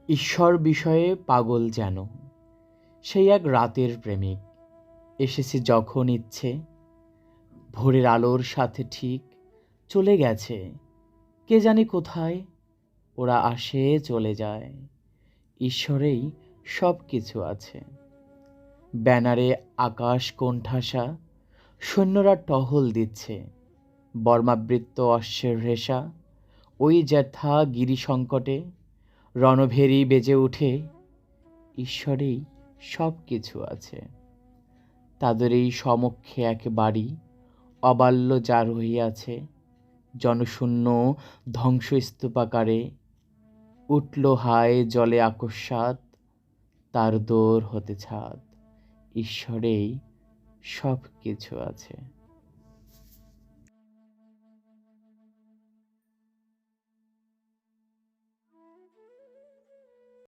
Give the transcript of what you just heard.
ঈশ্বর বিষয়ে পাগল যেন সেই এক রাতের প্রেমিক, এসেছে যখন ইচ্ছে, ভোরের আলোর সাথে ঠিক চলে গেছে কে জানি কোথায়। ওরা আসে চলে যায়, ঈশ্বরেই সব কিছু আছে। ব্যানারে আকাশ কোণঠাসা, সৈন্যরা টহল দিচ্ছে, বর্মাবৃত্ত অশ্বের রেশা, ওই জ্যাঠা গিরি সংকটে রণভেরি বেজে ওঠে, ঈশ্বরেই সব কিছু আছে। তাদের এই সমক্ষে এক বাড়ি, অবাল্য যা রহিয়াছে, জনশূন্য ধ্বংসস্তূপাকারে, উঠল হায় জলে আকস্মাৎ, তার দোর হতে ছাদ, ঈশ্বরেই সব কিছু আছে।